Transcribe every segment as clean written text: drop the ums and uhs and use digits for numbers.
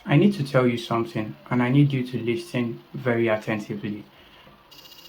I need to tell you something, and I need you to listen very attentively.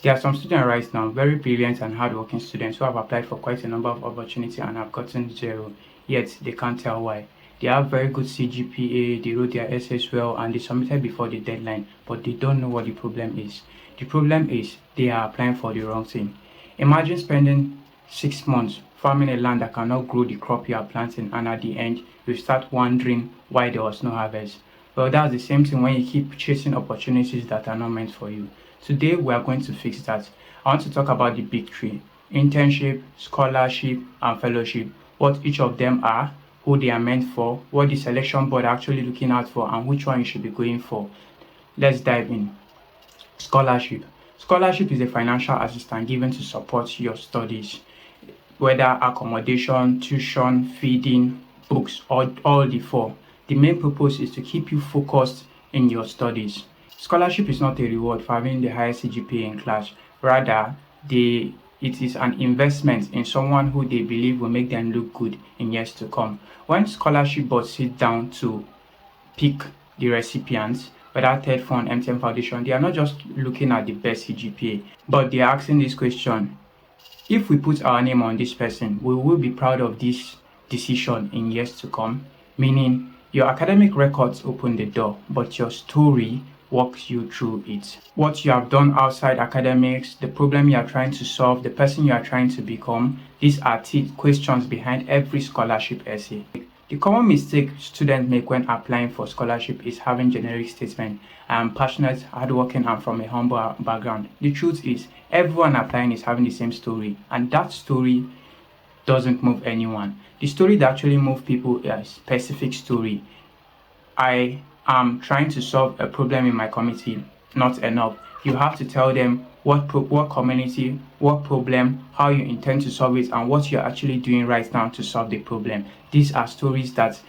There are some students right now, very brilliant and hardworking students who have applied for quite a number of opportunities and have gotten zero, yet they can't tell why. They have very good CGPA, they wrote their essays well, and they submitted before the deadline, but they don't know what the problem is. The problem is they are applying for the wrong thing. Imagine spending 6 months farming a land that cannot grow the crop you are planting, and at the end, you start wondering why there was no harvest. Well, that's the same thing when you keep chasing opportunities that are not meant for you. Today, we are going to fix that. I want to talk about the big three: internship, scholarship, and fellowship. What each of them are, who they are meant for, what the selection board are actually looking out for, and which one you should be going for. Let's dive in. Scholarship. Scholarship is a financial assistance given to support your studies, whether accommodation, tuition, feeding, books, or all the four. The main purpose is to keep you focused in your studies. Scholarship is not a reward for having the highest CGPA in class. Rather, it is an investment in someone who they believe will make them look good in years to come. When scholarship boards sit down to pick the recipients, whether TED Fund, MTM Foundation, they are not just looking at the best CGPA, but they are asking this question: if we put our name on this person, we will be proud of this decision in years to come. Meaning, your academic records open the door, but your story walks you through it. What you have done outside academics, the problem you are trying to solve, the person you are trying to become, these are questions behind every scholarship essay. The common mistake students make when applying for scholarship is having generic statement: I am passionate, hardworking, and from a humble background. The truth is, everyone applying is having the same story, and that story doesn't move anyone. The story that actually moves people is a specific story. I am trying to solve a problem in my community. Not enough. You have to tell them what community, what problem, how you intend to solve it, and what you're actually doing right now to solve the problem. These are stories that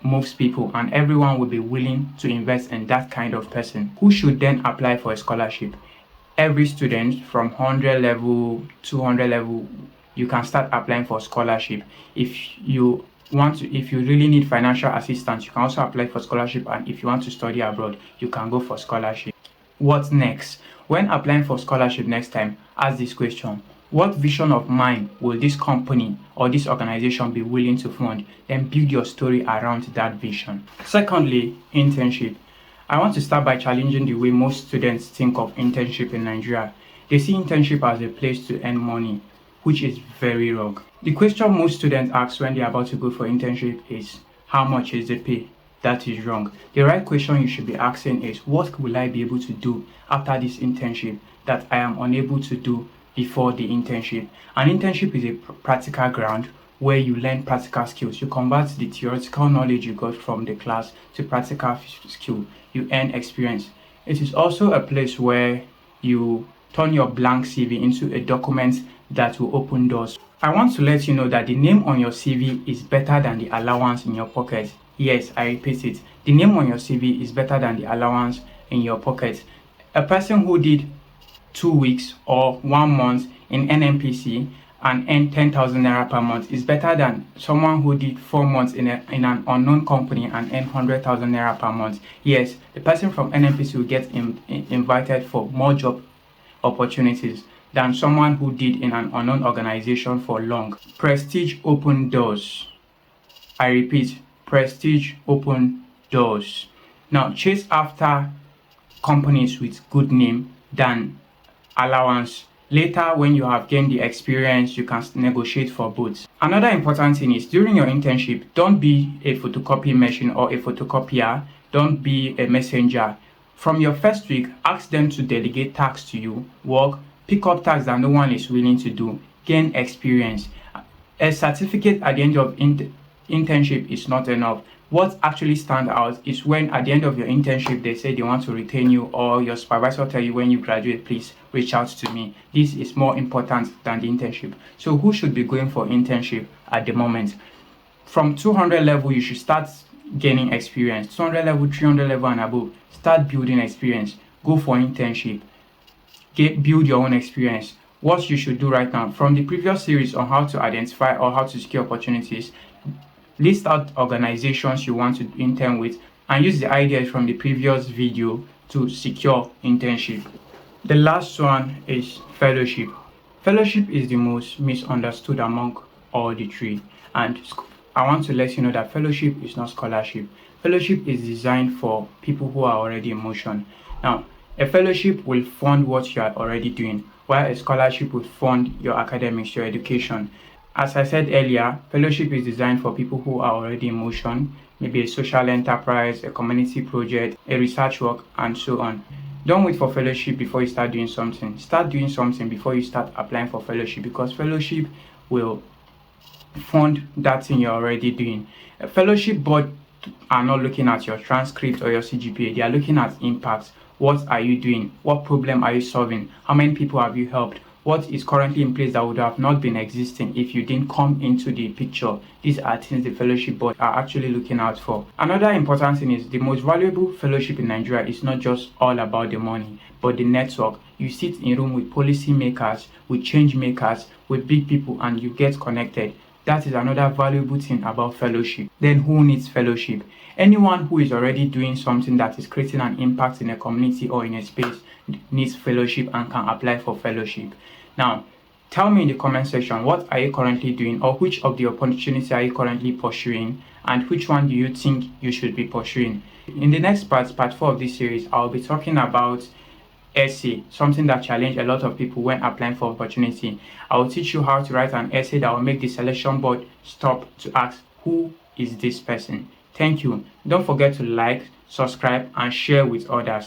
moves people, and everyone will be willing to invest in that kind of person. Who should then apply for a scholarship? Every student from 100 level, 200 level, you can start applying for scholarship. If you really need financial assistance, you can also apply for scholarship, and if you want to study abroad, you can go for scholarship. What next? When applying for scholarship next time, ask this question: what vision of mine will this company or this organization be willing to fund? Then build your story around that vision. Secondly, internship. I want to start by challenging the way most students think of internship in Nigeria. They see internship as a place to earn money, which is very wrong. The question most students ask when they're about to go for internship is, how much is the pay? That is wrong. The right question you should be asking is, what will I be able to do after this internship that I am unable to do before the internship? An internship is a practical ground where you learn practical skills. You convert the theoretical knowledge you got from the class to practical skill. You earn experience. It is also a place where you turn your blank CV into a document that will open doors. I want to let you know that the name on your CV is better than the allowance in your pocket. Yes, I repeat it. The name on your CV is better than the allowance in your pocket. A person who did 2 weeks or 1 month in NNPC and earned 10,000 naira per month is better than someone who did 4 months in an unknown company and earned 100,000 naira per month. Yes, the person from NNPC will get invited for more job opportunities than someone who did in an unknown organization for long. Prestige open doors. I repeat, prestige open doors. Now, chase after companies with good name than allowance. Later, when you have gained the experience, you can negotiate for both. Another important thing is, during your internship, don't be a photocopy machine or a photocopier. Don't be a messenger. From your first week, ask them to delegate tasks to you, work, pick up tasks that no one is willing to do, gain experience. A certificate at the end of internship is not enough. What actually stands out is when at the end of your internship they say they want to retain you, or your supervisor tell you when you graduate, please reach out to me. This is more important than the internship. So who should be going for internship at the moment? From 200 level, you should start gaining experience. 200 level, 300 level and above, start building experience. Go for internship. Build your own experience. What you should do right now, from the previous series on how to identify or how to secure opportunities, list out organizations you want to intern with, and use the ideas from the previous video to secure internship. The last one is fellowship. Fellowship is the most misunderstood among all the three, and I want to let you know that fellowship is not scholarship. Fellowship is designed for people who are already in motion. Now, a fellowship will fund what you are already doing, while a scholarship will fund your academics, your education. As I said earlier, fellowship is designed for people who are already in motion, maybe a social enterprise, a community project, a research work, and so on. Don't wait for fellowship before you start doing something. Start doing something before you start applying for fellowship, because fellowship will fund that thing you're already doing. A fellowship board are not looking at your transcript or your CGPA. They are looking at impact. What are you doing? What problem are you solving? How many people have you helped? What is currently in place that would have not been existing if you didn't come into the picture? These are things the fellowship board are actually looking out for. Another important thing is the most valuable fellowship in Nigeria is not just all about the money, but the network. You sit in a room with policy makers, with change makers, with big people, and you get connected. That is another valuable thing about fellowship. Then who needs fellowship? Anyone who is already doing something that is creating an impact in a community or in a space needs fellowship and can apply for fellowship. Now, tell me in the comment section, what are you currently doing, or which of the opportunities are you currently pursuing, and which one do you think you should be pursuing? In the next part 4 of this series, I'll be talking about essay, something that challenged a lot of people when applying for opportunity. I will teach you how to write an essay that will make the selection board stop to ask, who is this person? Thank you. Don't forget to like, subscribe, and share with others.